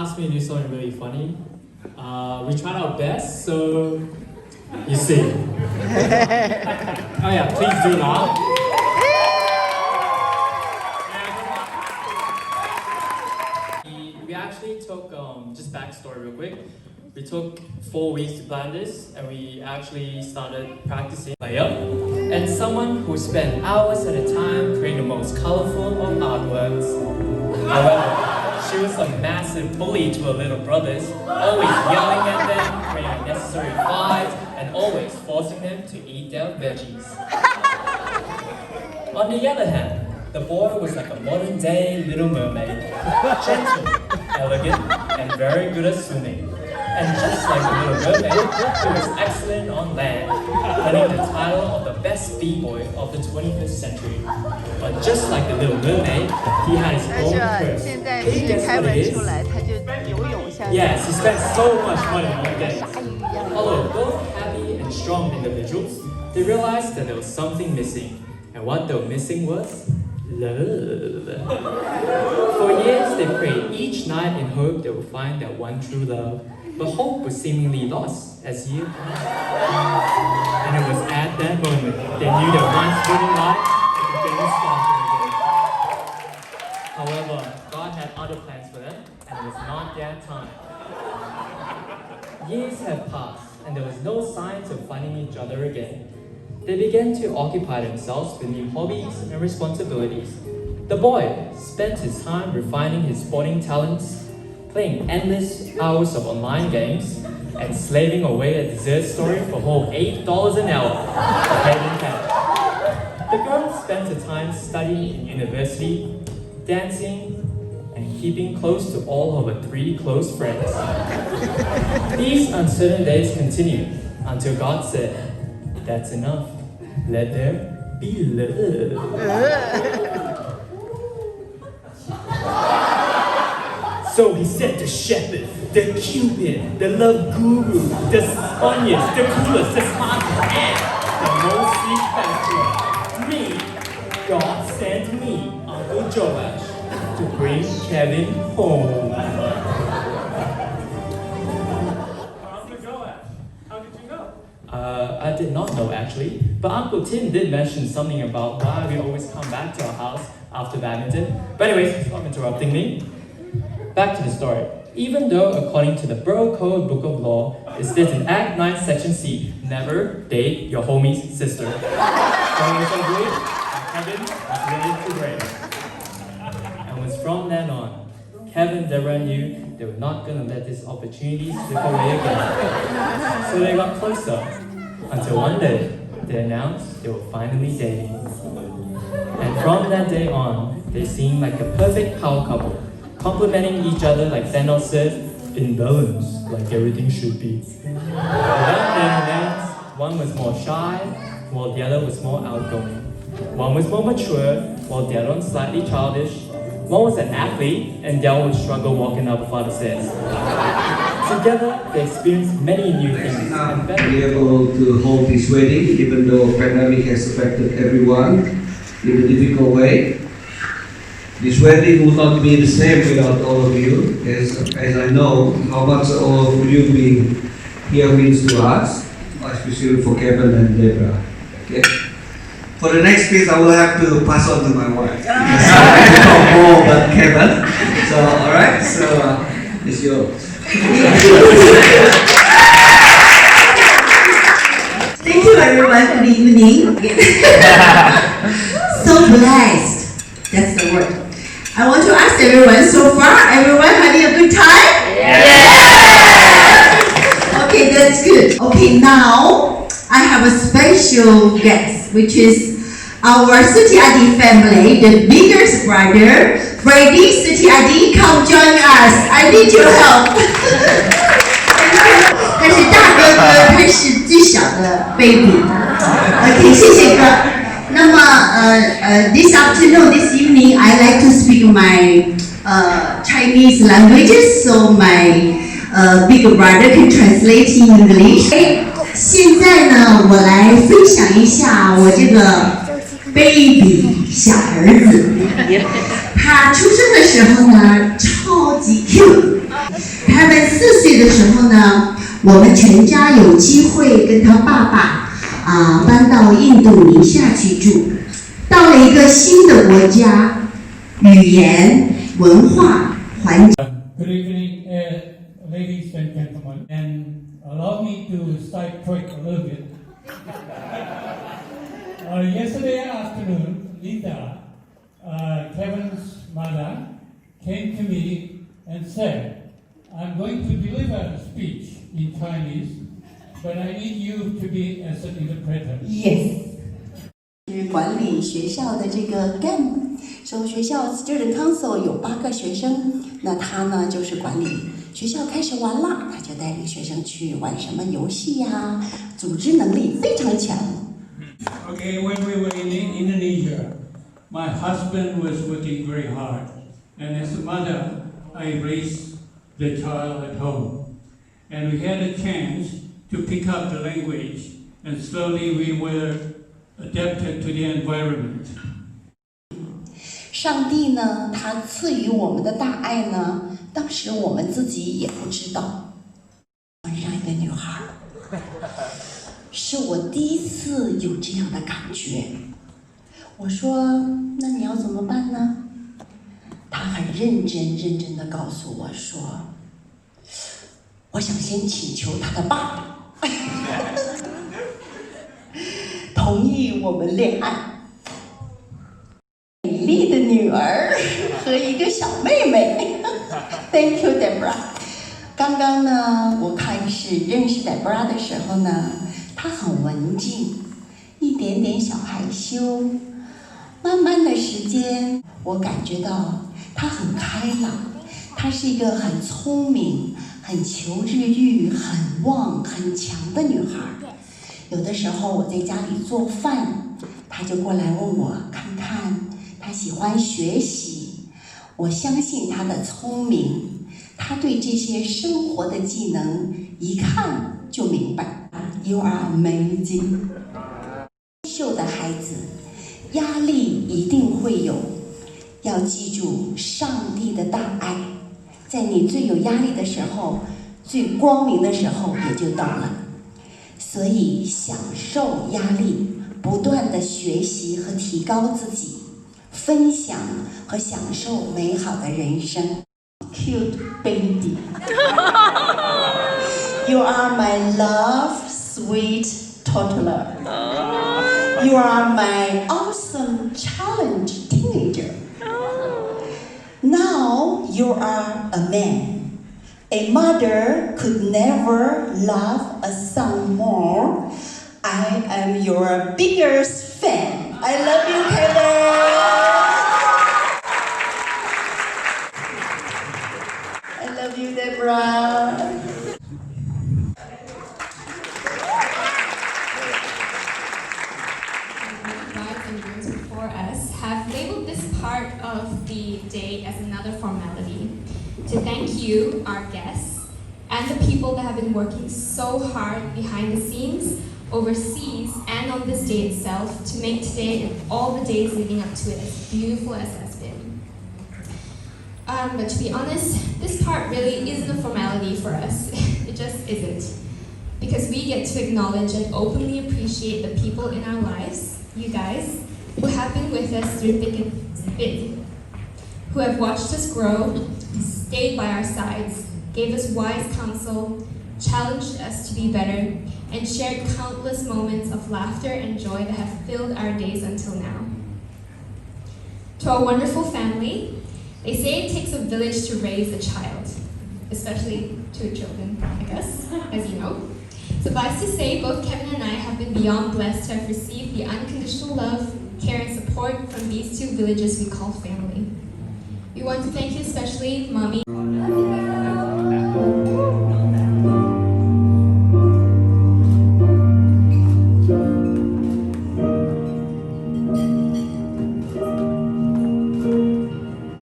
asked me to do something really funny. We tried our best, so you see. Oh yeah, please do laugh. We actually took, just backstory real quick. We took 4 weeks to plan this, and we actually started practicing layer. And someone who spent hours at a time creating the most colorful of artworks. However, she was a massive bully to her little brothers, always yelling at them, creating unnecessary fights, and always forcing them to eat their veggies. On the other hand, the boy was like a modern-day Little Mermaid, gentle, elegant, and very good at swimming. And just like the Little Mermaid, he was excellent on land, winning the title of the best B-boy of the 21st century. But just like the Little Mermaid, he had his own curse. Hey, guess what it is? Yes, he spent so much money on games. Although both happy and strong individuals, they realized that there was something missing. And what they were missing was love. For years, they prayed each night in hope they would find that one true love. But hope was seemingly lost as years passed. And it was at that moment they knew that once winning life would begin sparkling again. However, God had other plans for them, and it was not their time. Years have passed, and there was no signs of finding each other again. They began to occupy themselves with new hobbies and responsibilities. The boy spent his time refining his sporting talents, playing endless hours of online games, and slaving away at dessert story for a whole $8 an hour, head in hand. The girl spent her time studying in university, dancing, and keeping close to all of her 3 close friends. These uncertain days continued until God said, "That's enough. Let there be love." So he sent the shepherd, the cupid, the love guru, the funniest, the coolest, the smartest, and the most spectacular. Me, God sent me, Uncle Joash, to bring Kevin home. Uncle Joash, how did you know? I did not know actually, but Uncle Tim did mention something about why we always come back to our house after badminton. But anyways, stop interrupting me. Back to the story. Even though according to the Borough Code Book of Law, it states in Act 9 Section C, never date your homie's sister. So it's agreed, Kevin was ready to break. And was from then on, Kevin and Deborah knew they were not going to let this opportunity slip away again. So they got closer, until one day, they announced they were finally dating. And from that day on, they seemed like a perfect power couple, complementing each other like Thanos said, in balance, like everything should be. Without naming names, one was more shy, while the other was more outgoing. One was more mature, while the other was slightly childish. One was an athlete, and the other would struggle walking up a flight of stairs. Together, they experienced many new things and be able to hold this wedding, even though pandemic has affected everyone in a difficult way. This wedding will not be the same without all of you, as I know how much all of you being here means to us, especially for Kevin and Deborah. Okay? For the next piece, I will have to pass on to my wife. Because I know more about Kevin. So, alright, so it's yours. Thank you everyone for the evening. So blessed. That's the word. I want to ask everyone, so far, everyone having a good time? Yeah! Okay, that's good. Okay, now I have a special guest, which is our Sutiadi family, the biggest brother, Brady Sutiadi, come join us. I need your help. 他是大哥哥，他是最小的 baby。OK， 谢谢哥。那么this afternoon, this evening, I like to speak my Chinese languages, so my big brother can translate in English. 现在呢，我来分享一下我这个 baby 小儿子。他出生的时候呢，超级 cute，岁的时候呢，我们全家有机会跟他爸爸搬到印度尼西去住，到了一个新的国家，语言、文化、环境。Good evening, ladies and gentlemen, and allow me to sidetrack a little bit. Yesterday afternoon, Lisa, Kevin's mother, came to me and said, I'm going to deliver a speech in Chinese, but I need you to be as an interpreter. Yes. 是管理学校的这个 GAM， 说学校 Student Council 有8个学生，那他呢就是管理学校开始玩了，他就带领学生去玩什么游戏呀，组织能力非常强。Okay, when we were in Indonesia, my husband was working very hard, and as a mother, I raised the child at home, and we had a chance to pick up the language, and slowly we were adapted to the environment. 上帝呢，他赐予我们的大爱呢，当时我们自己也不知道。晚上一个女孩，是我第一次有这样的感觉。我说：“那你要怎么办呢？”她很认真地告诉我说：“我想先请求她的爸爸同意我们恋爱。”美丽的女儿和一个小妹妹，Thank you, Deborah。刚刚呢，我开始认识 Deborah 的时候呢，她很文静，一点点小害羞。慢慢的时间，我感觉到她很开朗，她是一个很聪明、很求知欲很旺、很强的女孩。有的时候我在家里做饭，她就过来问我看看。他喜欢学习，我相信他的聪明，他对这些生活的技能一看就明白。You are amazing。优秀的孩子，压力一定会有，要记住上帝的大爱，在你最有压力的时候，最光明的时候也就到了。所以享受压力，不断的学习和提高自己。分享和享受美好的人生。Cute baby, you are my love, sweet toddler. You are my awesome challenge teenager. Now you are a man. A mother could never love a son more. I am your biggest fan. I love you, Kevin. I love you, Deborah. Brides and grooms before us have labeled this part of the day as another formality to thank you, our guests, and the people that have been working so hard behind the scenes, overseas, and on this day itself to make today and all the days leading up to it as beautiful as it has been. But to be honest, this part really isn't a formality for us. It just isn't. Because we get to acknowledge and openly appreciate the people in our lives, you guys, who have been with us through thick and thin, who have watched us grow, stayed by our sides, gave us wise counsel, challenged us to be better, and shared countless moments of laughter and joy that have filled our days until now. To our wonderful family, they say it takes a village to raise a child, especially 2 children, I guess, as you know. Suffice to say, both Kevin and I have been beyond blessed to have received the unconditional love, care, and support from these 2 villages we call family. We want to thank you especially, Mommy.